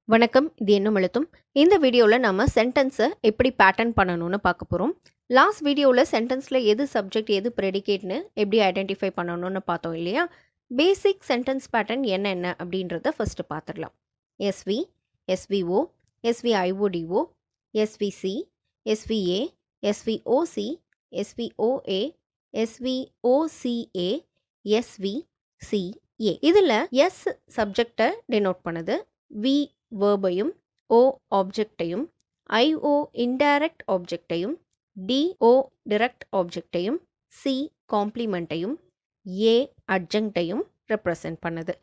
வணக்கம். இது என்னும் எழுத்தும். இந்த வீடியோவில் நம்ம சென்டென்ஸை எப்படி பேட்டர்ன் பண்ணணும்னு பார்க்க போகிறோம். லாஸ்ட் வீடியோவில் சென்டென்ஸில் எது சப்ஜெக்ட் எது ப்ரெடிகேட்னு எப்படி ஐடென்டிஃபை பண்ணணும்னு பார்த்தோம் இல்லையா? பேசிக் சென்டென்ஸ் பேட்டர்ன் என்னென்ன அப்படின்றத ஃபஸ்ட்டு பார்த்துடலாம். SV, SVO, SVIODO, SVC, SVA, SVOC, SVOA, SVOCA, SVCA. இதில் எஸ் சப்ஜெக்டை டினோட் பண்ணுது, வி வேர்பையும், ஓ ஆப்ஜெக்டையும், ஐஓ இன்டைரக்ட் ஆப்ஜெக்டையும், டிஓ டிரெக்ட் ஆப்ஜெக்டையும், சி காம்ப்ளிமெண்ட்டையும், ஏ அட்ஜங்க்டையும் ரெப்ரசன்ட் பண்ணுது.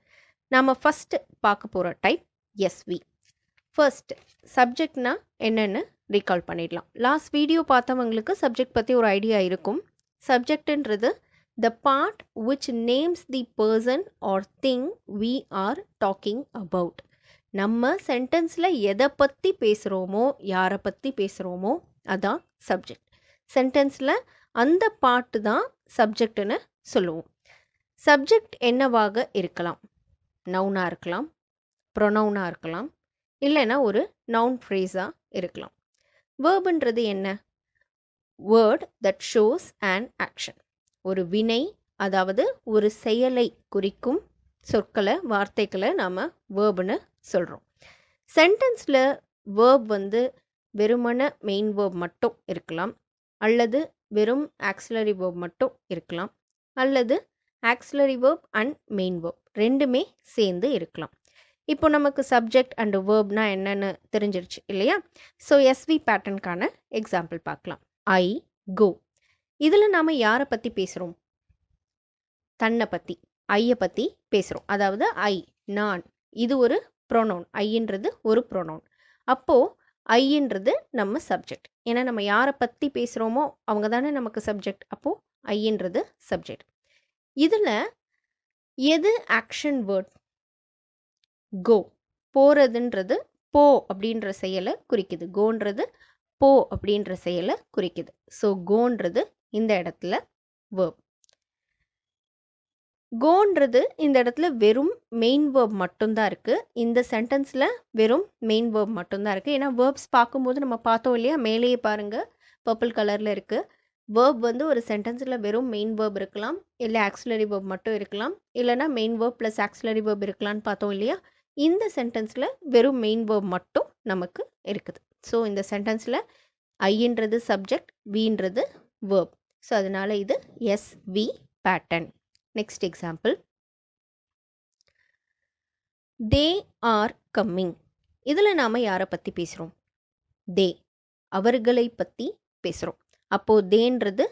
நம்ம ஃபஸ்ட்டு பார்க்க போகிற டைப் எஸ்வி. ஃபர்ஸ்ட் சப்ஜெக்ட்னா என்னென்னு ரீகால் பண்ணிடலாம். லாஸ்ட் வீடியோ பார்த்தவங்களுக்கு சப்ஜெக்ட் பற்றி ஒரு ஐடியா இருக்கும். சப்ஜெக்ட்ன்றது the part which names the person or thing we are talking about. நம்ம சென்டென்ஸில் எதை பற்றி பேசுகிறோமோ யாரை பற்றி பேசுகிறோமோ அதான் சப்ஜெக்ட். சென்டென்ஸில் அந்த பார்ட்டு தான் சப்ஜெக்ட்னு சொல்லுவோம். சப்ஜெக்ட் என்னவாக இருக்கலாம்? நவுனாக இருக்கலாம், ப்ரொனவுனாக இருக்கலாம், இல்லைன்னா ஒரு நவுன் ஃப்ரேஸாக இருக்கலாம். வேர்புன்றது என்ன? Word that shows and action. ஒரு வினை, அதாவது ஒரு செயலை குறிக்கும் சொற்களை வார்த்தைகளை நாம் வேர்புன்னு சொல்கிறோம். சென்டென்ஸில் வேர்ப் வெறுமன மெயின் வேர்ப் மட்டும் இருக்கலாம், அல்லது வெறும் ஆக்சிலரி வேர்ப் மட்டும் இருக்கலாம், அல்லது auxiliary verb and main verb ரெண்டுமே சேர்ந்து இருக்கலாம். இப்போ நமக்கு சப்ஜெக்ட் அண்ட் வேர்ப்னா என்னன்னு தெரிஞ்சிருச்சு இல்லையா? ஸோ எஸ்வி பேட்டர்னுக்கான எக்ஸாம்பிள் பார்க்கலாம். ஐ கோ. இதில் நாம் யாரை பற்றி பேசுகிறோம்? தன்னை பற்றி, ஐயை பற்றி பேசுகிறோம். அதாவது ஐ, நான், இது ஒரு ப்ரொனவுன். ஐன்றது ஒரு ப்ரொனவுன். அப்போது ஐன்றது நம்ம சப்ஜெக்ட். ஏன்னா நம்ம யாரை பற்றி பேசுகிறோமோ அவங்க தானே நமக்கு சப்ஜெக்ட். அப்போது ஐன்றது சப்ஜெக்ட். இதில் எது ஆக்ஷன் வேர்ட்? கோ. போகிறதுன்றது போ அப்படின்ற செயலை குறிக்குது. கோன்றது போ அப்படின்ற செயலை குறிக்குது. ஸோ கோன்றது இந்த இடத்துல வேர்ப். கோன்றது இந்த இடத்துல வெறும் மெயின் வேர்ப் மட்டும்தான் இருக்குது. இந்த சென்டென்ஸில் வெறும் மெயின் வேர்ப் மட்டும்தான் இருக்குது. ஏன்னா வேர்ப்ஸ் பார்க்கும்போது நம்ம பார்த்தோம் இல்லையா, மேலேயே பாருங்கள் பர்பிள் கலரில் இருக்குது. வேர்ப் ஒரு சென்டென்ஸில் வெறும் மெயின் வேர்ப் இருக்கலாம், இல்லை ஆக்சிலரி வேர்ப் மட்டும் இருக்கலாம், இல்லைனா main verb plus auxiliary verb இருக்கலாம்னு பார்த்தோம் இல்லையா. இந்த சென்டென்ஸில் வெறும் மெயின் வேர்ப் மட்டும் நமக்கு இருக்குது. ஸோ இந்த சென்டென்ஸில் ஐன்றது சப்ஜெக்ட், வின்றது வேர்ப். ஸோ அதனால் இது SV pattern. Next example. They are coming. இதில் நாம் யாரை பற்றி பேசுகிறோம்? தே, அவர்களை பற்றி பேசுகிறோம். அப்போது தேன்றது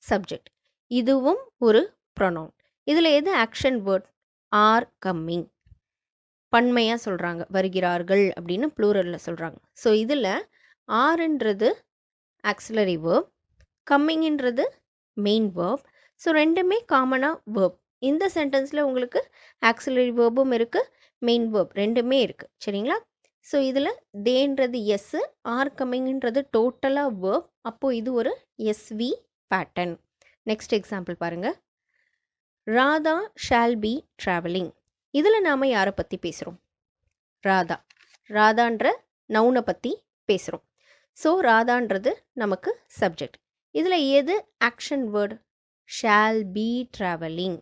சப்ஜெக்ட், இதுவும் ஒரு ப்ரொனவுன். இதில் எது ஆக்ஷன் வேர்ட்? Are coming. பன்மையாக சொல்கிறாங்க, வருகிறார்கள் அப்படின்னு ப்ளூரலில் சொல்கிறாங்க. ஸோ இதில் ஆர்ன்றது ஆக்சிலரி வேர்ப், கம்மிங்ன்றது மெயின் வேர்ப். ஸோ ரெண்டுமே காமனாக வேர்ப். இந்த சென்டென்ஸில் உங்களுக்கு ஆக்சிலரி வேர்பும் இருக்குது, மெயின் வேர்ப் ரெண்டுமே இருக்குது. சரிங்களா? ஸோ இதில் தேன்றது எஸ்ஸு, ஆர் கம்மிங்ன்றது டோட்டலாக வேர்ப். அப்போது இது ஒரு எஸ்வி பேட்டர்ன். நெக்ஸ்ட் எக்ஸாம்பிள் பாருங்கள். Radha shawl be travelling. இதில் நாம் யாரை பற்றி பேசுகிறோம்? ராதா. ராதான்ற நவுனை பற்றி பேசுகிறோம். ஸோ ராதான்றது நமக்கு சப்ஜெக்ட். இதில் எது action word? Shall be travelling.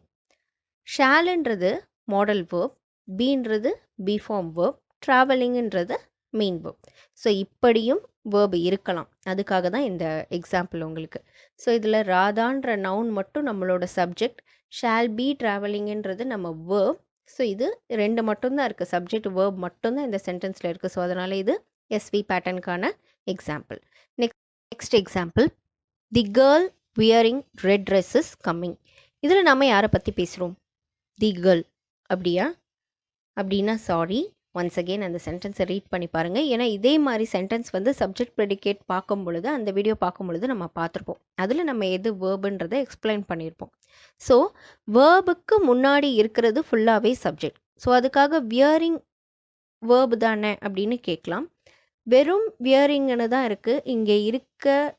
ஷால்ன்றது மாடல் வேர்ப், பீன்றது பி ஃபார்ம் வேர்ப், ட்ராவலிங்ன்றது மெயின் வேர்ப். ஸோ இப்படியும் வேர்ப் இருக்கலாம், அதுக்காக தான் இந்த எக்ஸாம்பிள் உங்களுக்கு. ஸோ இதில் ராதான்ற நவுன் மட்டும் நம்மளோட சப்ஜெக்ட், ஷால் பி ட்ராவலிங்ன்றது நம்ம வேர்ப். ஸோ இது ரெண்டு மட்டும்தான் இருக்குது, சப்ஜெக்ட் வேர்ப் மட்டும்தான் இந்த சென்டென்ஸில் இருக்குது. ஸோ அதனால் இது எஸ்வி பேட்டர்னுக்கான example. Next example. The girl wearing red dress is coming. இதில் நம்ம யாரை பற்றி பேசுகிறோம்? The girl. அப்படியா? அப்படின்னா சாரி, ஒன்ஸ் அகெயின் அந்த சென்டென்ஸை ரீட் பண்ணி பாருங்கள். ஏன்னா இதே மாதிரி சென்டென்ஸ் சப்ஜெக்ட் ப்ரெடிகேட் பார்க்கும் பொழுது, அந்த வீடியோ பார்க்கும் பொழுது நம்ம பார்த்துருப்போம். அதில் நம்ம எது வேர்புன்றதை எக்ஸ்பிளைன் பண்ணியிருப்போம். ஸோ வேர்புக்கு முன்னாடி இருக்கிறது ஃபுல்லாகவே சப்ஜெக்ட். ஸோ அதுக்காக வியரிங் வேர்பு தானே அப்படின்னு கேட்கலாம். வெறும் வியரிங்னு தான் இருக்குது. இங்கே இருக்க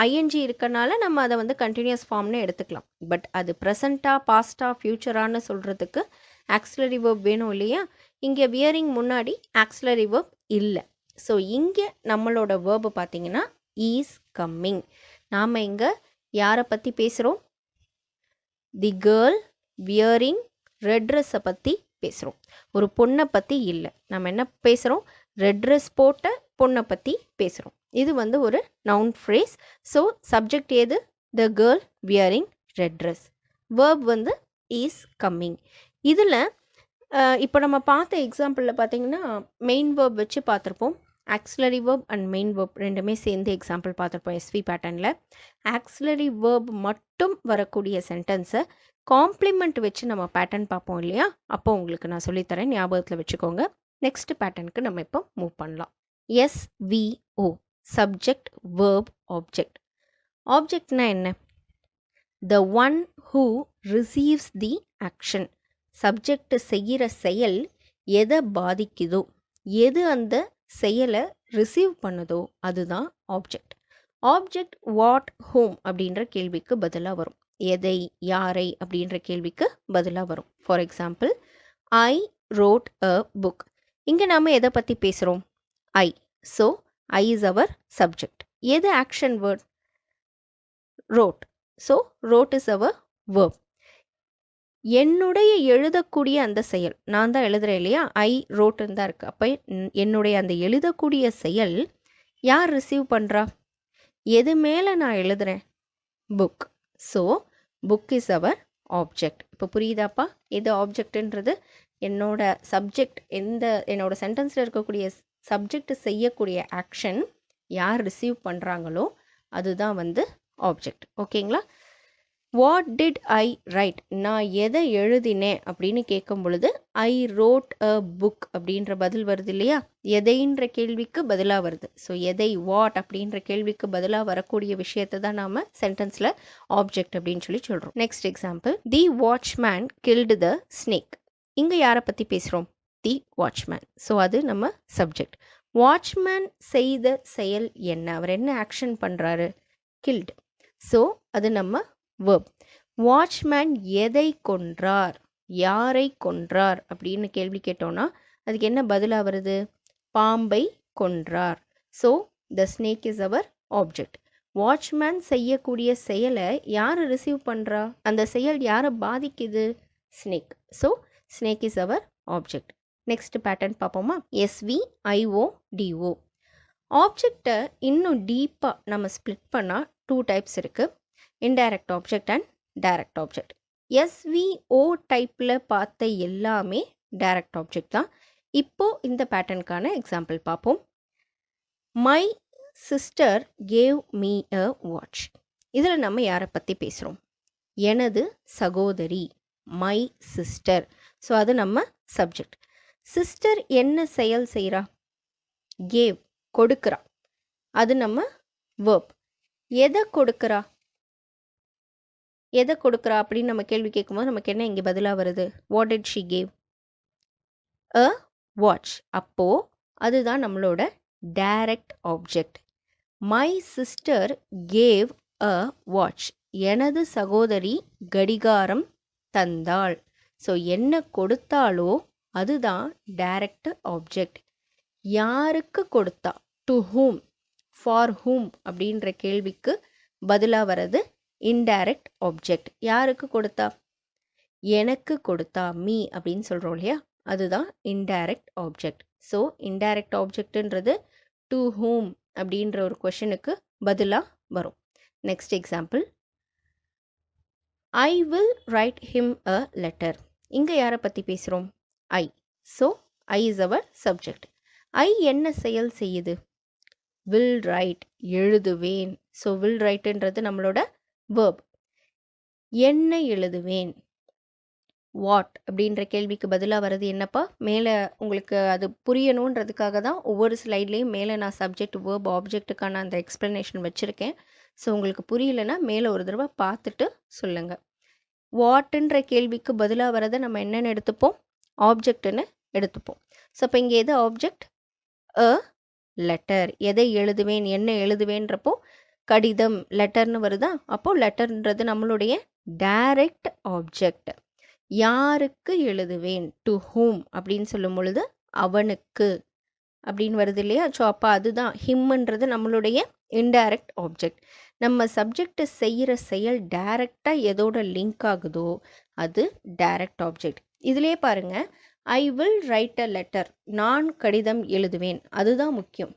ஐஎன்ஜி இருக்கனால நம்ம அதை கண்டினியூஸ் ஃபார்ம்னு எடுத்துக்கலாம். பட் அது ப்ரெசண்ட்டாக, பாஸ்ட்டாக, ஃப்யூச்சரானு சொல்கிறதுக்கு ஆக்சிலரி வேர்ப் வேணும் இல்லையா? இங்கே வியரிங் முன்னாடி ஆக்சிலரி வேர்ப் இல்லை. ஸோ இங்கே நம்மளோட வேர்பு பார்த்தீங்கன்னா இஸ் கம்மிங். நாம் இங்கே யாரை பற்றி பேசுகிறோம்? தி கேர்ள் வியரிங் ரெட் ட்ரெஸ்ஸை பற்றி பேசுகிறோம். ஒரு பொண்ணை பற்றி இல்லை. நம்ம என்ன பேசுகிறோம்? ரெட் ட்ரெஸ் போட்ட பொண்ணை பற்றி பேசுகிறோம். இது வந்து ஒரு நவுன் ஃப்ரேஸ். ஸோ சப்ஜெக்ட் ஏது? The girl wearing red dress. Verb வந்து இஸ் கம்மிங். இதில் இப்போ நம்ம பார்த்த எக்ஸாம்பிளில் பார்த்தீங்கன்னா மெயின் வேர்ப் வச்சு பார்த்துருப்போம். Auxiliary verb and main verb ரெண்டுமே சேர்ந்து எக்ஸாம்பிள் பார்த்துருப்போம் எஸ்வி பேட்டர்னில். ஆக்சிலரி வேர்ப் மட்டும் வரக்கூடிய சென்டென்ஸை காம்ப்ளிமெண்ட் வச்சு நம்ம பேட்டர்ன் பார்ப்போம் இல்லையா? அப்போ உங்களுக்கு நான் சொல்லித்தரேன், ஞாபகத்தில் வச்சுக்கோங்க. நெக்ஸ்ட் பேட்டர்னுக்கு நம்ம இப்போ மூவ் பண்ணலாம். SVO subject verb object. ஆப்ஜெக்ட்னா என்ன? The one who receives the action. Subject செய்கிற செயல் எதை பாதிக்குதோ, எது அந்த செயலை ரிசீவ் பண்ணுதோ அதுதான் ஆப்ஜெக்ட். ஆப்ஜெக்ட் வாட் ஹோம் அப்படின்ற கேள்விக்கு பதிலாக வரும். எதை, யாரை அப்படின்ற கேள்விக்கு பதிலாக வரும். For example, I wrote a book. இங்கே நாம் எதை பற்றி பேசுகிறோம்? I. So I is our subject. எது action word? Wrote. So wrote is our verb. என்னுடைய எழுதக்கூடிய அந்த செயல், நான் தான் எழுதுறேன் இல்லையா? ஐ ரோட்டுன்னு தான் இருக்குது. அப்போ என்னுடைய அந்த எழுதக்கூடிய செயல் யார் ரிசீவ் பண்ணுறா? எது மேலே நான் எழுதுகிறேன்? Book. So book is our object. இப்போ புரியுதாப்பா எது ஆப்ஜெக்ட்ன்றது? என்னோட சப்ஜெக்ட், என்னோட சென்டென்ஸில் இருக்கக்கூடிய சப்ஜெக்ட் செய்யக்கூடிய ஆக்ஷன் யார் ரிசீவ் பண்ணுறாங்களோ அதுதான் வந்து ஆப்ஜெக்ட். ஓகேங்களா? What did I right? நான் எதை எழுதினேன் அப்படின்னு கேட்கும் பொழுது ஐ ரோட் அ புக் அப்படின்ற பதில் வருது இல்லையா? எதைன்ற கேள்விக்கு பதிலாக வருது. ஸோ எதை, வாட் அப்படின்ற கேள்விக்கு பதிலாக வரக்கூடிய விஷயத்தை தான் நாம் சென்டென்ஸில் ஆப்ஜெக்ட் அப்படின்னு சொல்லி சொல்கிறோம். நெக்ஸ்ட் எக்ஸாம்பிள், தி வாட்ச்மேன் கில்டு த ஸ்னேக். இங்கே யாரை பற்றி பேசுகிறோம்? தி வாட்ச்மேன். ஸோ அது நம்ம சப்ஜெக்ட். வாட்ச்மேன் செய்த செயல் என்ன? அவர் என்ன ஆக்ஷன் பண்ணுறாரு? கில்டு. ஸோ அது நம்ம verb. வாட்ச்மேன் எதை கொன்றார், யாரை கொன்றார் அப்படின்னு கேள்வி கேட்டோன்னா அதுக்கு என்ன பதிலாக வருது? பாம்பை கொன்றார். So the snake is our object. Watchman செய்யக்கூடிய செயலை யார் ரிசீவ் பண்ணுறா? அந்த செயல் யாரை பாதிக்குது? Snake. So snake is our object. Next pattern பார்ப்போமா? SVIODO. ஆப்ஜெக்டை இன்னும் டீப்பாக நம்ம ஸ்ப்ளிட் பண்ணால் 2 டைப்ஸ் இருக்குது. Indirect object and direct object. SVO டைப்பில் பார்த்த எல்லாமே டைரக்ட் ஆப்ஜெக்ட் தான். இப்போது இந்த பேட்டர்னுக்கான எக்ஸாம்பிள் பார்ப்போம். My sister gave me a watch. இதில் நம்ம யாரை பற்றி பேசுகிறோம்? எனது சகோதரி, மை சிஸ்டர். ஸோ அது நம்ம சப்ஜெக்ட். சிஸ்டர் என்ன செயல் செய்கிறா? கேவ், கொடுக்குறா. அது நம்ம வேர்ப். எதை கொடுக்குறா? எதை கொடுக்குறா அப்படின்னு நம்ம கேள்வி கேட்கும்போது நமக்கு என்ன இங்கே பதிலாக வருது? What did she cave? A watch. அப்போது அதுதான் நம்மளோட direct object. My sister gave a watch. எனது சகோதரி கடிகாரம் தந்தாள். ஸோ என்ன கொடுத்தாலோ அதுதான் டைரக்ட் ஆப்ஜெக்ட். யாருக்கு கொடுத்தா? டு ஹூம், ஃபார் ஹூம் அப்படின்ற கேள்விக்கு பதிலாக வர்றது இன்டைரக்ட் ஆப்ஜெக்ட். யாருக்கு கொடுத்தா? எனக்கு கொடுத்தா, மீ அப்படின்னு சொல்கிறோம் இல்லையா? அதுதான் இன்டைரக்ட் ஆப்ஜெக்ட். ஸோ இன்டைரக்ட் ஆப்ஜெக்ட்ன்றது டு ஹூம் அப்படின்ற ஒரு கொஷனுக்கு பதிலாக வரும். Next example, I will write him a letter. இங்கே யாரை பற்றி பேசுகிறோம்? I. So I is our subject. I என்ன செயல் செய்யுது? வில் ரைட், எழுதுவேன். ஸோ வில் ரைட்டுன்றது நம்மளோட வேர்ப். என்ன எழுதுவேன்? வாட் அப்படின்ற கேள்விக்கு பதிலாக வர்றது என்னப்பா? மேலே உங்களுக்கு அது புரியணுன்றதுக்காக தான் ஒவ்வொரு ஸ்லைட்லேயும் மேலே நான் சப்ஜெக்ட், வேர்ப், ஆப்ஜெக்ட்டுக்கான அந்த எக்ஸ்ப்ளனேஷன் வச்சுருக்கேன். ஸோ உங்களுக்கு புரியலைன்னா மேலே ஒரு தடவை பார்த்துட்டு சொல்லுங்கள். வாட்டுன்ற கேள்விக்கு பதிலாக வரதை நம்ம என்னென்னு எடுத்துப்போம்? ஆப்ஜெக்ட்டுன்னு எடுத்துப்போம். ஸோ அப்போ இங்கே எது ஆப்ஜெக்ட்? அ லெட்டர். எதை எழுதுவேன், என்ன எழுதுவேன்றப்போ கடிதம், லெட்டர்னு வருதா? அப்போது லெட்டர்ன்றது நம்மளுடைய டைரக்ட் ஆப்ஜெக்ட். யாருக்கு எழுதுவேன், டு ஹூம் அப்படின்னு சொல்லும் பொழுது அவனுக்கு அப்படின்னு வருது இல்லையா? ஸோ அப்போ அதுதான் ஹிம்ன்றது நம்மளுடைய இன்டைரக்ட் ஆப்ஜெக்ட். நம்ம சப்ஜெக்ட் செய்கிற செயல் டைரக்டாக எதோட லிங்க் ஆகுதோ அது டைரக்ட் ஆப்ஜெக்ட். இதிலே பாருங்க, ஐ வில் ரைட் அ லெட்டர், நான் கடிதம் எழுதுவேன், அதுதான் முக்கியம்.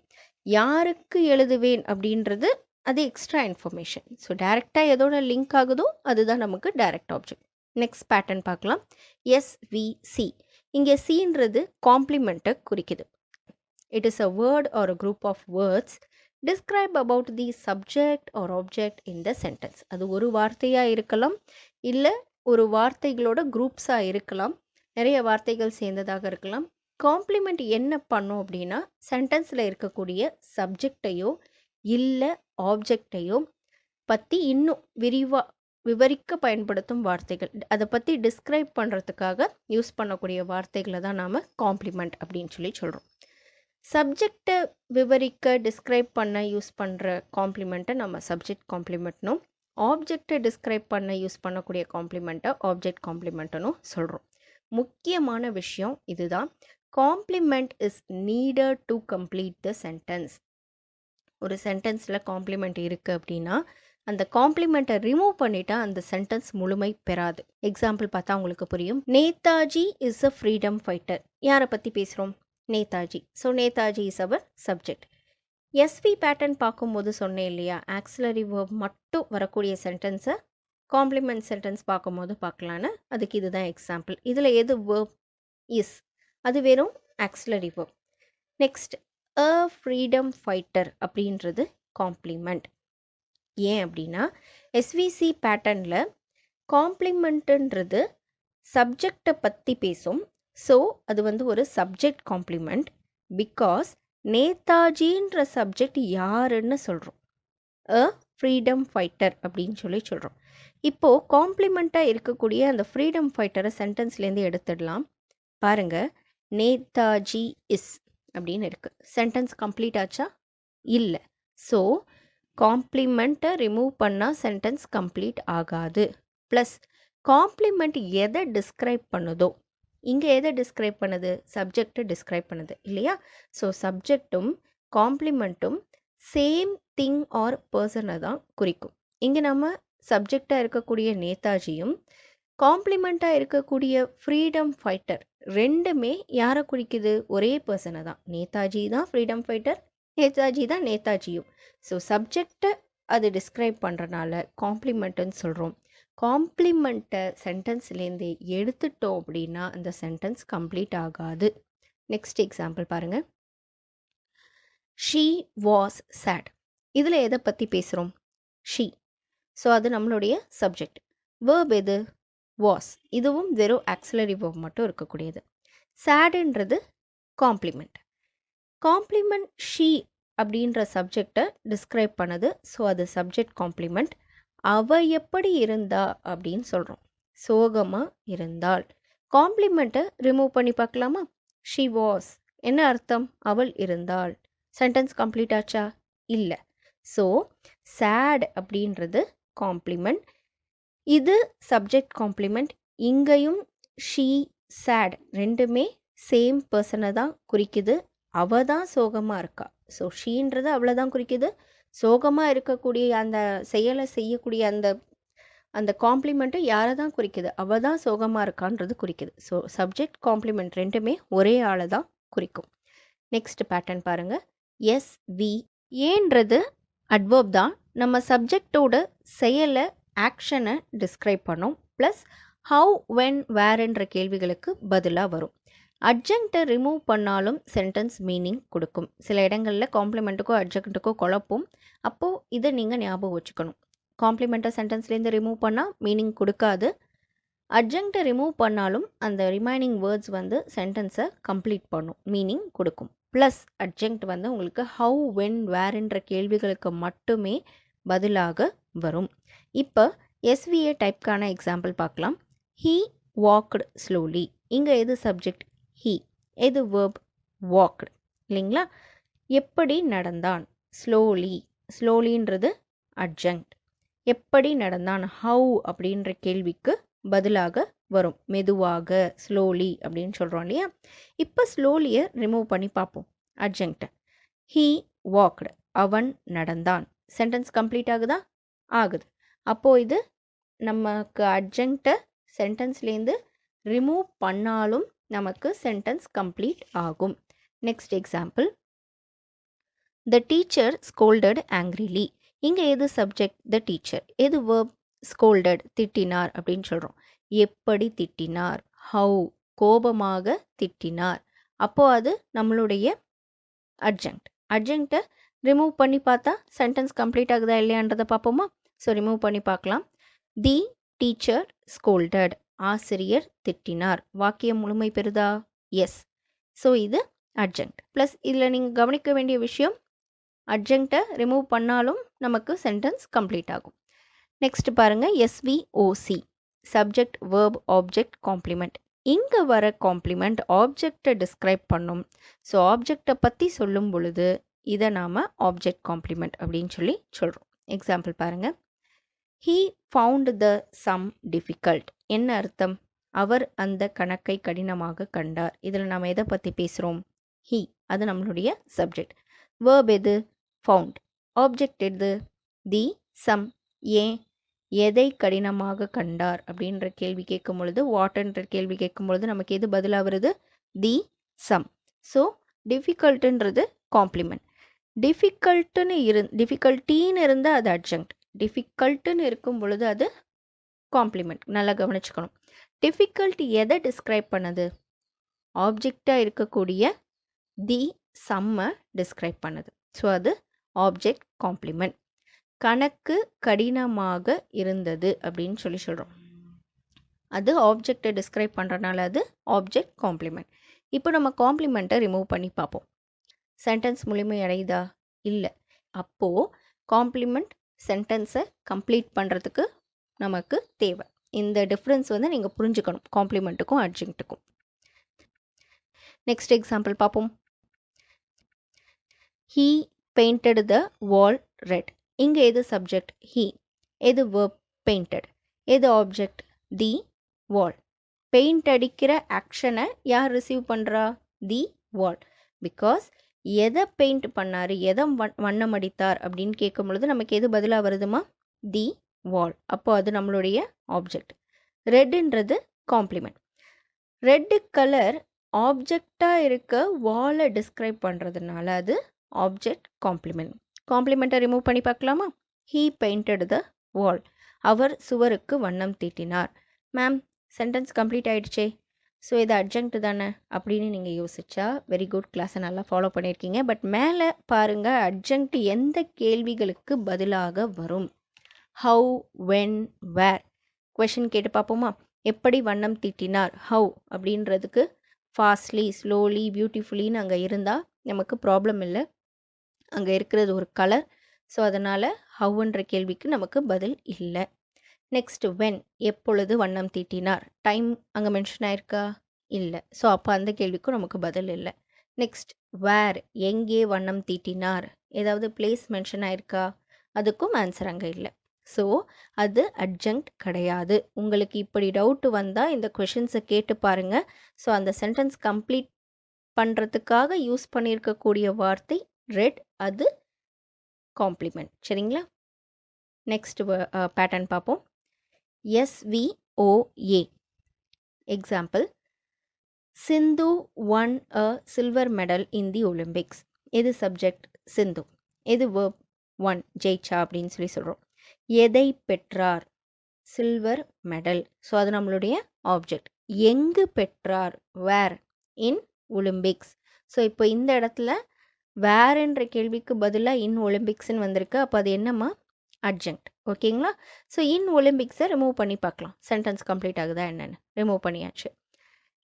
யாருக்கு எழுதுவேன் அப்படின்றது அது எக்ஸ்ட்ரா இன்ஃபர்மேஷன். ஸோ டைரக்டாக எதோட லிங்க் ஆகுதோ அதுதான் நமக்கு டைரக்ட் ஆப்ஜெக்ட். நெக்ஸ்ட் பேட்டர்ன் பார்க்கலாம். எஸ்விசி. இங்கே சின்றது காம்ப்ளிமெண்ட்டை குறிக்குது. It is a word or a group of words describe about the subject or object in the sentence. அது ஒரு வார்த்தையாக இருக்கலாம், இல்லை ஒரு வார்த்தைகளோட குரூப்ஸாக இருக்கலாம், நிறைய வார்த்தைகள் சேர்ந்ததாக இருக்கலாம். காம்ப்ளிமெண்ட் என்ன பண்ணும் அப்படின்னா சென்டென்ஸில் இருக்கக்கூடிய சப்ஜெக்டையோ இல்லை ஆப்ஜெக்டையோ பற்றி இன்னும் விவரிக்க பயன்படுத்தும் வார்த்தைகள், அதை பற்றி டிஸ்கிரைப் பண்ணுறதுக்காக யூஸ் பண்ணக்கூடிய வார்த்தைகளை தான் நாம் காம்ப்ளிமெண்ட் அப்படின்னு சொல்கிறோம். சப்ஜெக்டை விவரிக்க டிஸ்கிரைப் பண்ண யூஸ் பண்ணுற காம்ப்ளிமெண்ட்டை நம்ம சப்ஜெக்ட் காம்ப்ளிமெண்ட்னும், ஆப்ஜெக்டை டிஸ்கிரைப் பண்ண யூஸ் பண்ணக்கூடிய காம்ப்ளிமெண்ட்டை ஆப்ஜெக்ட் காம்ப்ளிமெண்ட்னும் சொல்கிறோம். முக்கியமான விஷயம் இதுதான், complement is needed to complete the sentence. ஒரு சென்டென்ஸில் காம்ப்ளிமெண்ட் இருக்குது அப்படின்னா அந்த காம்ப்ளிமெண்ட்டை ரிமூவ் பண்ணிட்டா அந்த சென்டென்ஸ் முழுமை பெறாது. எக்ஸாம்பிள் பார்த்தா உங்களுக்கு புரியும். Netaji is a freedom fighter. யாரை பற்றி பேசுகிறோம்? Netaji. So Netaji is our subject. SV pattern பார்க்கும்போது சொன்னேன் இல்லையா, ஆக்சிலரி வேர்ப் மட்டும் வரக்கூடிய சென்டென்ஸை காம்ப்ளிமெண்ட் சென்டென்ஸ் பார்க்கும்போது பார்க்கலான்னு, அதுக்கு இதுதான் எக்ஸாம்பிள். இதில் எது வேர்ப் இஸ், அது வெறும் ஆக்சிலரி வேர்ப். நெக்ஸ்ட், அ ஃப்ரீடம் ஃபைட்டர் அப்படின்றது காம்ப்ளிமெண்ட். ஏன் அப்படின்னா எஸ்விசி பேட்டர்னில் காம்ப்ளிமெண்ட்டுன்றது சப்ஜெக்டை பற்றி பேசும். ஸோ அது ஒரு சப்ஜெக்ட் காம்ப்ளிமெண்ட். பிகாஸ் நேதாஜின்ற சப்ஜெக்ட் யாருன்னு சொல்கிறோம், அ ஃப்ரீடம் ஃபைட்டர் அப்படின்னு சொல்கிறோம். இப்போது காம்ப்ளிமெண்ட்டாக இருக்கக்கூடிய அந்த ஃப்ரீடம் ஃபைட்டரை சென்டென்ஸ்லேருந்து எடுத்துடலாம். பாருங்கள், நேதாஜி இஸ் அப்படின்னு இருக்குது. சென்டென்ஸ் கம்ப்ளீட் ஆச்சா? இல்லை. ஸோ காம்ப்ளிமெண்ட்டை ரிமூவ் பண்ணால் சென்டென்ஸ் கம்ப்ளீட் ஆகாது. ப்ளஸ் காம்ப்ளிமெண்ட் எதை டிஸ்கிரைப் பண்ணுதோ, இங்கே எதை டிஸ்கிரைப் பண்ணுது? சப்ஜெக்டை டிஸ்கிரைப் பண்ணுது இல்லையா? ஸோ சப்ஜெக்டும் காம்ப்ளிமெண்ட்டும் சேம் திங் ஆர் பர்சனை தான் குறிக்கும். இங்கே நம்ம சப்ஜெக்டாக இருக்கக்கூடிய நேதாஜியும் காம்ப்ளிமெண்ட்டாக இருக்கக்கூடிய ஃப்ரீடம் ஃபைட்டர் ரெண்டுமே யாரை குறிக்குது? ஒரே பர்சனை தான். நேதாஜி தான் ஃப்ரீடம் ஃபைட்டர், நேதாஜி தான் நேதாஜியும். ஸோ சப்ஜெக்டை அது டிஸ்கிரைப் பண்ணுறனால காம்ப்ளிமெண்ட்டுன்னு சொல்கிறோம். காம்ப்ளிமெண்ட்டை சென்டென்ஸ்லேருந்து எடுத்துட்டோம் அப்படின்னா அந்த சென்டென்ஸ் கம்ப்ளீட் ஆகாது. நெக்ஸ்ட் எக்ஸாம்பிள் பாருங்கள். She was sad. இதில் எதை பற்றி பேசுகிறோம்? ஷீ. ஸோ அது நம்மளுடைய சப்ஜெக்ட். வேர்ப் எது? வாஸ். இதுவும் வெறும் ஆக்சிலரி வேர்ப் மட்டும் இருக்கக்கூடியது. சேடுன்றது காம்ப்ளிமெண்ட். காம்ப்ளிமெண்ட் ஷீ அப்படின்ற சப்ஜெக்டை டிஸ்கிரைப் பண்ணுது. ஸோ அது சப்ஜெக்ட் காம்ப்ளிமெண்ட். அவ எப்படி இருந்தா அப்படின்னு சொல்கிறோம், சோகமாக இருந்தாள். காம்ப்ளிமெண்ட்டை ரிமூவ் பண்ணி பார்க்கலாமா? ஷி வாஸ், என்ன அர்த்தம்? அவள் இருந்தாள். சென்டென்ஸ் கம்ப்ளீட் ஆச்சா? இல்லை. ஸோ சேட் அப்படின்றது காம்ப்ளிமெண்ட், இது சப்ஜெக்ட் காம்ப்ளிமெண்ட். இங்கேயும் ஷீ சேட் ரெண்டுமே சேம் பர்சனை தான் குறிக்குது. அவ தான் சோகமாக இருக்கா. ஸோ ஷீன்றது அவளை தான் குறிக்குது. சோகமாக இருக்கக்கூடிய அந்த செயலை செய்யக்கூடிய அந்த காம்ப்ளிமெண்ட்டு யாரை தான் குறிக்குது? அவ தான் சோகமாக இருக்கான்றது குறிக்குது. ஸோ சப்ஜெக்ட் காம்ப்ளிமெண்ட் ரெண்டுமே ஒரே ஆளை தான் குறிக்கும். நெக்ஸ்ட் பேட்டர்ன் பாருங்கள். எஸ்வி. ஏன்றது அட்வர்ப் தான். நம்ம சப்ஜெக்டோட செயலை, ஆக்ஷனை டிஸ்கிரைப் பண்ணோம். ப்ளஸ் ஹவு, வென், வேர்ன்ற கேள்விகளுக்கு பதிலாக வரும். அட்ஜெக்டை ரிமூவ் பண்ணாலும் சென்டென்ஸ் மீனிங் கொடுக்கும். சில இடங்களில் காம்ப்ளிமெண்ட்டுக்கோ அட்ஜெக்ட்டுக்கோ குழப்பம். அப்போது இதை நீங்கள் ஞாபகம் வச்சுக்கணும். காம்ப்ளிமெண்ட்டை சென்டென்ஸ்லேருந்து ரிமூவ் பண்ணால் மீனிங் கொடுக்காது. அட்ஜெக்டை ரிமூவ் பண்ணாலும் அந்த ரிமைனிங் வேர்ட்ஸ் சென்டென்ஸை கம்ப்ளீட் பண்ணும், மீனிங் கொடுக்கும். ப்ளஸ் அட்ஜெக்ட் உங்களுக்கு ஹவு, வென், வேர்ன்ற கேள்விகளுக்கு மட்டுமே பதிலாக வரும். இப்போ எஸ்விஏ டைப்க்கான எக்ஸாம்பிள் பார்க்கலாம். He walked slowly. இங்கே எது சப்ஜெக்ட்? ஹீ. எது வேர்ப்? வாக்டு இல்லைங்களா? எப்படி நடந்தான்? ஸ்லோலி. ஸ்லோலின்றது அட்ஜெக்ட். எப்படி நடந்தான்? ஹவு அப்படின்ற கேள்விக்கு பதிலாக வரும். மெதுவாக, ஸ்லோலி அப்படின்னு சொல்கிறோம் இல்லையா? இப்போ ஸ்லோலியை ரிமூவ் பண்ணி பார்ப்போம். அட்ஜங்க்ட் ஹீ வாக்டு, அவன் நடந்தான். சென்டென்ஸ் கம்ப்ளீட் ஆகுதா? ஆகுது. அப்போது இது நமக்கு அட்ஜங்க்டை சென்டென்ஸ்லேருந்து ரிமூவ் பண்ணாலும் நமக்கு சென்டென்ஸ் கம்ப்ளீட் ஆகும். Next example, the teacher scolded angrily. இங்கே எது சப்ஜெக்ட்? The teacher. எது வேர்ப்? ஸ்கோல்டட், திட்டினார் அப்படின்னு சொல்கிறோம். எப்படி திட்டினார்? ஹவு, கோபமாக திட்டினார். அப்போது அது நம்மளுடைய அட்ஜங்க்ட். அட்ஜங்க்டை ரிமூவ் பண்ணி பார்த்தா சென்டென்ஸ் கம்ப்ளீட் ஆகுதா இல்லையான்றதை பார்ப்போமா? ஸோ ரிமூவ் பண்ணி பார்க்கலாம். தி டீச்சர் ஸ்கோல்டட், ஆசிரியர் திட்டினார். வாக்கியம் முழுமை பெறுதா? எஸ். ஸோ இது அட்ஜங்க்ட். ப்ளஸ் இதில் நீங்கள் கவனிக்க வேண்டிய விஷயம், அட்ஜங்க்டை ரிமூவ் பண்ணாலும் நமக்கு சென்டென்ஸ் கம்ப்ளீட் ஆகும். நெக்ஸ்ட் பாருங்கள், SVOC, subject verb object complement. இங்கே வர காம்ப்ளிமெண்ட் ஆப்ஜெக்டை டிஸ்கிரைப் பண்ணும். ஸோ ஆப்ஜெக்டை பற்றி சொல்லும் பொழுது இதை நாம் ஆப்ஜெக்ட் காம்ப்ளிமெண்ட் அப்படின்னு சொல்லி சொல்கிறோம். எக்ஸாம்பிள் பாருங்கள், he found the some difficult. என்ன அர்த்தம்? அவர் அந்த கணக்கை கடினமாக கண்டார். இதில் நாம் எதை பற்றி பேசுகிறோம்? ஹீ, அது நம்மளுடைய சப்ஜெக்ட். வேர்ப் எது? ஃபவுண்ட். ஆப்ஜெக்ட் எது? தி சம். ஏன்? எதை கடினமாக கண்டார் அப்படின்ற கேள்வி கேட்கும் பொழுது, வாட்ன்ற கேள்வி கேட்கும் பொழுது நமக்கு எது பதிலாக வருது? தி சம். ஸோ டிஃபிகல்ட்டுன்றது காம்ப்ளிமெண்ட். டிஃபிகல்ட்டின்னு இருந்தால் அது அட்ஜங்க்ட். டிஃபிகல்ட்டுன்னு இருக்கும் பொழுது அது காம்ப்ளிமெண்ட். நல்லா கவனிச்சுக்கணும். டிஃபிகல்ட் எதை டிஸ்கிரைப் பண்ணுது? ஆப்ஜெக்டாக இருக்கக்கூடிய தி சம்மை டிஸ்கிரைப் பண்ணுது. ஸோ அது ஆப்ஜெக்ட் காம்ப்ளிமெண்ட். கணக்கு கடினமாக இருந்தது அப்படின்னு சொல்லி சொல்கிறோம். அது ஆப்ஜெக்டை டிஸ்கிரைப் பண்ணுறனால அது ஆப்ஜெக்ட் காம்ப்ளிமெண்ட். இப்போ நம்ம காம்ப்ளிமெண்ட்டை ரிமூவ் பண்ணி பார்ப்போம். சென்டென்ஸ் முழுமை அடையுதா? இல்லை. அப்போது காம்ப்ளிமெண்ட் சென்டென்ஸை கம்ப்ளீட் பண்ணுறதுக்கு நமக்கு தேவை. இந்த டிஃப்ரென்ஸ் நீங்கள் புரிஞ்சுக்கணும், காம்ப்ளிமெண்ட்டுக்கும் அட்ஜங்க்ட்டுக்கும். நெக்ஸ்ட் எக்ஸாம்பிள் பார்ப்போம். He painted the wall red. இங்கே எது சப்ஜெக்ட்? ஹீ. எது வேர்ப்? பெயிண்டட். எது ஆப்ஜெக்ட்? தி வால். பெயிண்ட் அடிக்கிற ஆக்ஷனை யார் ரிசீவ் பண்ணுறா? தி வால். பிகாஸ் எதை பெயிண்ட் பண்ணார், எதை வண்ணம் அடித்தார் அப்படின்னு கேட்கும் பொழுது நமக்கு எது பதிலாக வருதுமா? தி வால். அப்போ அது நம்மளுடைய ஆப்ஜெக்ட். ரெட்டுன்றது காம்ப்ளிமெண்ட். ரெட்டு கலர் ஆப்ஜெக்டாக இருக்க வாலை டிஸ்கிரைப் பண்ணுறதுனால அது ஆப்ஜெக்ட் காம்ப்ளிமெண்ட். காம்ப்ளிமெண்ட்டை ரிமூவ் பண்ணி பார்க்கலாமா? ஹீ பெயிண்டட் த வால். அவர் சுவருக்கு வண்ணம் தீட்டினார். மேம், சென்டென்ஸ் கம்ப்ளீட் ஆகிடுச்சே, ஸோ இது அட்ஜங்க்ட் தானே அப்படின்னு நீங்கள் யோசிச்சா வெரி குட், கிளாஸை நல்லா ஃபாலோ பண்ணியிருக்கீங்க. பட் மேலே பாருங்கள், அட்ஜங்க்ட் எந்த கேள்விகளுக்கு பதிலாக வரும்? How, when, where. கொஷின் கேட்டு பார்ப்போமா? எப்படி வண்ணம் தீட்டினார்? ஹவு அப்படின்றதுக்கு ஃபாஸ்ட்லி, ஸ்லோலி, பியூட்டிஃபுல்லின்னு அங்கே இருந்தால் நமக்கு ப்ராப்ளம் இல்லை. அங்கே இருக்கிறது ஒரு கலர். ஸோ அதனால் ஹவுன்ற கேள்விக்கு நமக்கு பதில் இல்லை. நெக்ஸ்ட் வென், எப்பொழுது வண்ணம் தீட்டினார்? டைம் அங்கே மென்ஷன் ஆயிருக்கா? இல்லை. ஸோ அப்போ அந்த கேள்விக்கும் நமக்கு பதில் இல்லை. நெக்ஸ்ட் வேர், எங்கே வண்ணம் தீட்டினார்? ஏதாவது பிளேஸ் மென்ஷன் ஆயிருக்கா? அதுக்கும் ஆன்சர் அங்கே இல்லை. ஸோ அது அட்ஜங்க்ட் கிடையாது. உங்களுக்கு இப்படி டவுட்டு வந்தால் இந்த கொஷின்ஸை கேட்டு பாருங்கள். ஸோ அந்த சென்டென்ஸ் கம்ப்ளீட் பண்ணுறதுக்காக யூஸ் பண்ணியிருக்கக்கூடிய வார்த்தை ரெட், அது காம்ப்ளிமெண்ட். சரிங்களா? நெக்ஸ்ட் பேட்டர்ன் பார்ப்போம். SVOA. Example, Sindhu won a silver medal in the Olympics. எது சப்ஜெக்ட்? சிந்து. எது வேர்ப்? ஒன், ஜெயிச்சா அப்படின்னு சொல்லி சொல்கிறோம். எதை பெற்றார்? Silver medal. ஸோ அது நம்மளுடைய ஆப்ஜெக்ட். எங்கு பெற்றார்? வேர், இன் ஒலிம்பிக்ஸ். ஸோ இப்போ இந்த இடத்துல வேர்ன்ற கேள்விக்கு பதிலாக இன் ஒலிம்பிக்ஸ்ன்னு வந்திருக்கு. அப்போ அது என்னம்மா? அட்ஜங்க்ட். ஓகேங்களா? ஸோ இன் ஒலிம்பிக்ஸை ரிமூவ் பண்ணி பார்க்கலாம், சென்டென்ஸ் கம்ப்ளீட் ஆகுதா என்னென்னு. ரிமூவ் பண்ணியாச்சு.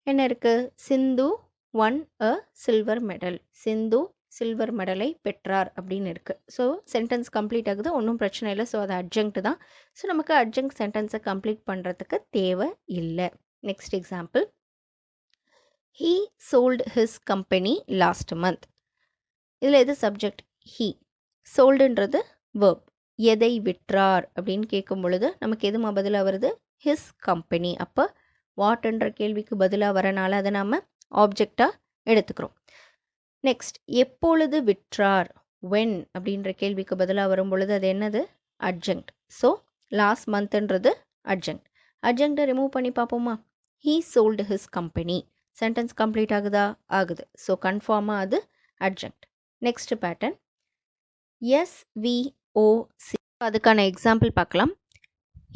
என்ன இருக்குது? Sindhu won a silver medal. Sindhu silver மெடலை பெற்றார் அப்படின்னு இருக்குது. ஸோ சென்டென்ஸ் கம்ப்ளீட் ஆகுது, ஒன்றும் பிரச்சனை இல்லை. ஸோ அது அட்ஜங்க்ட் தான். ஸோ நமக்கு அட்ஜங்க்ட் சென்டென்ஸை கம்ப்ளீட் பண்ணுறதுக்கு தேவை இல்லை. Next example, he sold his company last month. இதில் எது சப்ஜெக்ட்? ஹீ. சோல்டுன்றது வேர்ப். எதை விற்றார் அப்படின்னு கேட்கும் பொழுது நமக்கு எதுமா பதிலாக வருது? His company. அப்போ வாட்ன்ற கேள்விக்கு பதிலாக வரனால அதை நாம் ஆப்ஜெக்டாக எடுத்துக்கிறோம். நெக்ஸ்ட், எப்பொழுது விற்றார், when அப்படின்ற கேள்விக்கு பதிலாக வரும் பொழுது அது என்னது, அட்ஜங்க்ட். ஸோ லாஸ்ட் மந்த்ன்றது அட்ஜங்க்ட். அட்ஜங்க்டை ரிமூவ் பண்ணி பார்ப்போமா. he sold his company. Sentence complete ஆகுதா, ஆகுது. ஸோ கன்ஃபார்மாக அது அட்ஜங்க்ட். Next pattern SVOC. அதுக்கான எக்ஸாம்பிள் பார்க்கலாம்.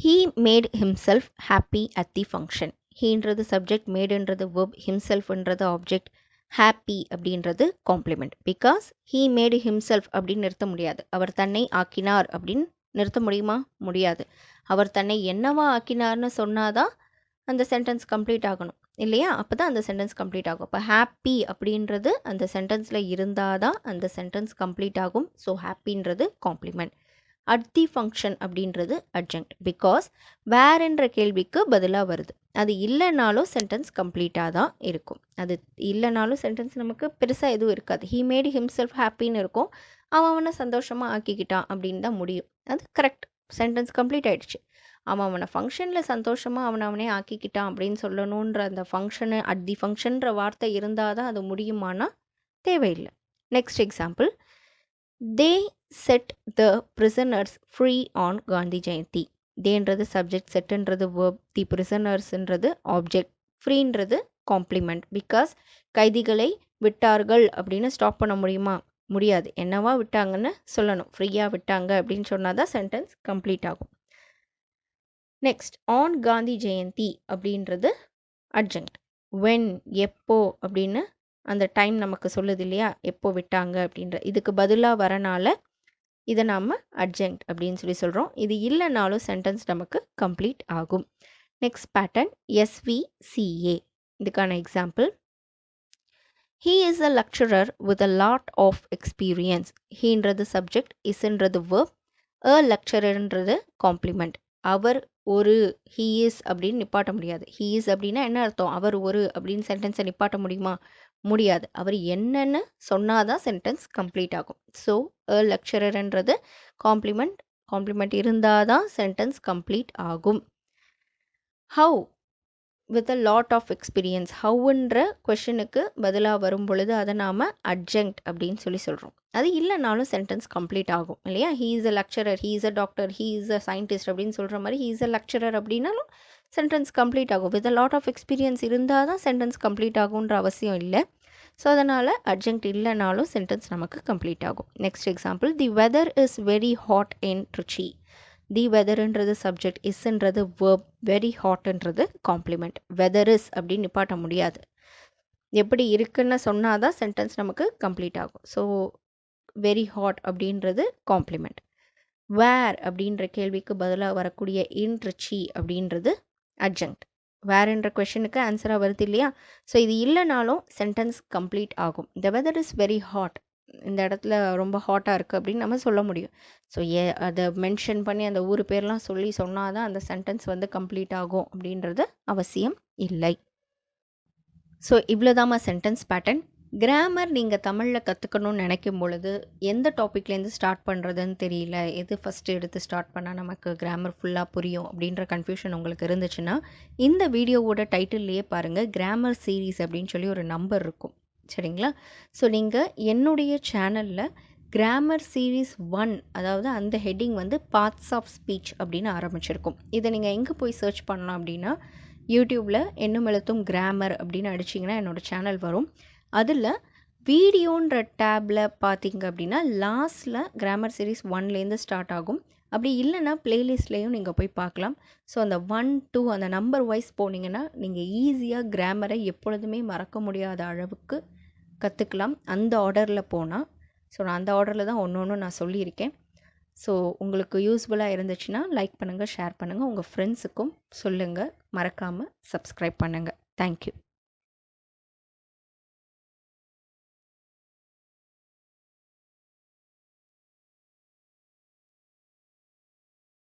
he made himself happy at the function. ஹீன்றது சப்ஜெக்ட், மேடுன்றது verb, himselfன்றது ஆப்ஜெக்ட், ஹாப்பி அப்படின்றது complement. Because he made himself அப்படின்னு நிறுத்த முடியாது. அவர் தன்னை ஆக்கினார் அப்படின்னு நிறுத்த முடியுமா, முடியாது. அவர் தன்னை என்னவா ஆக்கினார்னு சொன்னாதான் அந்த சென்டென்ஸ் கம்ப்ளீட் ஆகணும் இல்லையா, அப்போ தான் அந்த சென்டென்ஸ் கம்ப்ளீட் ஆகும். இப்போ ஹாப்பி அப்படின்றது அந்த சென்டென்ஸில் இருந்தால் தான் அந்த சென்டென்ஸ் கம்ப்ளீட் ஆகும். ஸோ ஹாப்பின்றது காம்ப்ளிமெண்ட். அட் தி ஃபங்க்ஷன் அப்படின்றது அட்ஜங்க்ட். பிகாஸ் வேர்ன்ற கேள்விக்கு பதிலாக வருது. அது இல்லைனாலும் சென்டென்ஸ் கம்ப்ளீட்டாக தான் இருக்கும். அது இல்லைனாலும் சென்டென்ஸ் நமக்கு பெருசாக எதுவும் இருக்காது. he made himself happyன்னு இருக்கும், அவனை சந்தோஷமாக ஆக்கிக்கிட்டான் அப்படின்னு தான் முடியும். அது கரெக்ட், சென்டென்ஸ் கம்ப்ளீட் ஆகிடுச்சு. அவனை ஃபங்க்ஷனில் சந்தோஷமாக அவனே ஆக்கிக்கிட்டான் அப்படின்னு சொல்லணுன்ற அந்த ஃபங்க்ஷனு, அட் தி ஃபங்க்ஷன்ற வார்த்தை இருந்தால் தான் அது முடியுமானா தேவையில்லை. Next example, they set the prisoners free on Gandhi Jayanti. தேன்றது சப்ஜெக்ட், செட்டுன்றது verb, தி பிரிசனர்ஸ்ன்றது ஆப்ஜெக்ட், ஃப்ரீன்றது காம்ப்ளிமெண்ட். பிகாஸ் கைதிகளை விட்டார்கள் அப்படின்னு ஸ்டாப் பண்ண முடியுமா, முடியாது. என்னவா விட்டாங்கன்னு சொல்லணும். ஃப்ரீயாக விட்டாங்க அப்படின்னு சொன்னால் தான் சென்டென்ஸ் கம்ப்ளீட் ஆகும். நெக்ஸ்ட், ஆன் காந்தி ஜெயந்தி அப்படின்றது அட்ஜங்க்ட். when, எப்போ அப்படின்னு அந்த டைம் நமக்கு சொல்லுது இல்லையா, எப்போ விட்டாங்க அப்படின்ற இதுக்கு பதிலாக வரனால இதை நாம் அட்ஜங்க்ட் அப்படின்னு சொல்கிறோம். இது இல்லைனாலும் சென்டென்ஸ் நமக்கு கம்ப்ளீட் ஆகும். Next pattern SVCA. இதுக்கான example, he is a lecturer with a lot of experience. ஹீன்றது சப்ஜெக்ட், isன்றது verb, a lecturerன்றது காம்ப்ளிமெண்ட். அவர் ஒரு, he is அப்படின்னு நிப்பாட்ட முடியாது. he is அப்படின்னா என்ன அர்த்தம், அவர் ஒரு அப்படின்னு சென்டென்ஸை நிப்பாட்ட முடியுமா, முடியாது. அவர் என்னன்னு சொன்னாதான் சென்டென்ஸ் கம்ப்ளீட் ஆகும். ஸோ a lecturerன்றது காம்ப்ளிமெண்ட், காம்ப்ளிமெண்ட் இருந்தால் தான் சென்டென்ஸ் கம்ப்ளீட் ஆகும். how with a lot of experience. ஹவுன்ற கொஷனுக்கு பதிலாக வரும் பொழுது அதை நாம் அட்ஜங்க்ட் அப்படின்னு சொல்கிறோம். அது இல்லைனாலும் சென்டென்ஸ் கம்ப்ளீட் ஆகும் இல்லையா. he is a lecturer, he is a doctor, he is a scientist அப்படின்னு சொல்கிற மாதிரி he is a lecturer அப்படின்னாலும் சென்டென்ஸ் கம்ப்ளீட் ஆகும். with a lot of experience இருந்தால் தான் சென்டென்ஸ் கம்ப்ளீட் ஆகுன்ற அவசியம் இல்லை. ஸோ அதனால் அட்ஜங்க்ட் இல்லைனாலும் சென்டென்ஸ் நமக்கு கம்ப்ளீட் ஆகும். Next example, the weather is very hot in Trichy. The வெதர்ன்றது சப்ஜெக்ட், இஸ்ன்றது verb, வெரி ஹாட்ன்றது காம்ப்ளிமெண்ட். வெதர் இஸ் அப்படின்னு நிப்பாட்ட முடியாது. எப்படி இருக்குன்னு சொன்னால் தான் சென்டென்ஸ் நமக்கு கம்ப்ளீட் ஆகும். ஸோ வெரி ஹாட் அப்படின்றது காம்ப்ளிமெண்ட். வேர் அப்படின்ற கேள்விக்கு பதிலாக வரக்கூடிய இன் ட்ரிச்சி அப்படின்றது அட்ஜங்க்ட். வேர்ன்ற கொஷனுக்கு ஆன்சராக வருது இல்லையா. ஸோ இது இல்லைனாலும் சென்டென்ஸ் கம்ப்ளீட் ஆகும். The weather is very hot, இந்த இடத்துல ரொம்ப ஹாட்டாக இருக்குது அப்படின்னு நம்ம சொல்ல முடியும். ஸோ அதை மென்ஷன் பண்ணி அந்த ஊர் பேர்லாம் சொன்னால் தான் அந்த சென்டென்ஸ் வந்து கம்ப்ளீட் ஆகும் அப்படின்றது அவசியம் இல்லை. ஸோ இவ்வளோதாம்மா சென்டென்ஸ் பேட்டர்ன். கிராமர் நீங்கள் தமிழில் கற்றுக்கணும்னு நினைக்கும் பொழுது எந்த டாப்பிக்லேருந்து ஸ்டார்ட் பண்ணுறதுன்னு தெரியல, எது ஃபஸ்ட்டு எடுத்து ஸ்டார்ட் பண்ணால் நமக்கு கிராமர் ஃபுல்லாக புரியும் அப்படின்ற கன்ஃபியூஷன் உங்களுக்கு இருந்துச்சுன்னா இந்த வீடியோவோட டைட்டில்லையே பாருங்கள், கிராமர் சீரீஸ் அப்படின்னு சொல்லி ஒரு நம்பர் இருக்கும், சரிங்களா. ஸோ நீங்கள் என்னுடைய சேனலில் கிராமர் சீரீஸ் 1, அதாவது அந்த ஹெட்டிங் வந்து பார்ட்ஸ் ஆஃப் ஸ்பீச் அப்படின்னு ஆரம்பிச்சிருக்கும். இதை நீங்கள் எங்கே போய் சர்ச் பண்ணலாம் அப்படின்னா யூடியூப்பில் எண்ணும் எழுத்தும் கிராமர் அப்படின்னு அடிச்சிங்கன்னா என்னோடய சேனல் வரும். அதில் வீடியோன்ற டேப்பில் பார்த்தீங்க அப்படின்னா லாஸ்ட்டில் கிராமர் சீரீஸ் 1லேருந்து ஸ்டார்ட் ஆகும். அப்படி இல்லைன்னா ப்ளேலிஸ்ட்லேயும் நீங்கள் போய் பார்க்கலாம். ஸோ அந்த 1, 2 அந்த நம்பர் வைஸ் போனீங்கன்னா நீங்கள் ஈஸியாக கிராமரை எப்பொழுதுமே மறக்க முடியாத அளவுக்கு கற்றுக்கலாம் அந்த ஆர்டரில் போனால். ஸோ நான் அந்த ஆர்டரில் தான் ஒன்று நான் சொல்லியிருக்கேன். ஸோ உங்களுக்கு யூஸ்ஃபுல்லாக இருந்துச்சுன்னா லைக் பண்ணுங்கள், ஷேர் பண்ணுங்கள், உங்கள் ஃப்ரெண்ட்ஸுக்கும் சொல்லுங்கள், மறக்காமல் சப்ஸ்கிரைப் பண்ணுங்கள். தேங்க்யூ.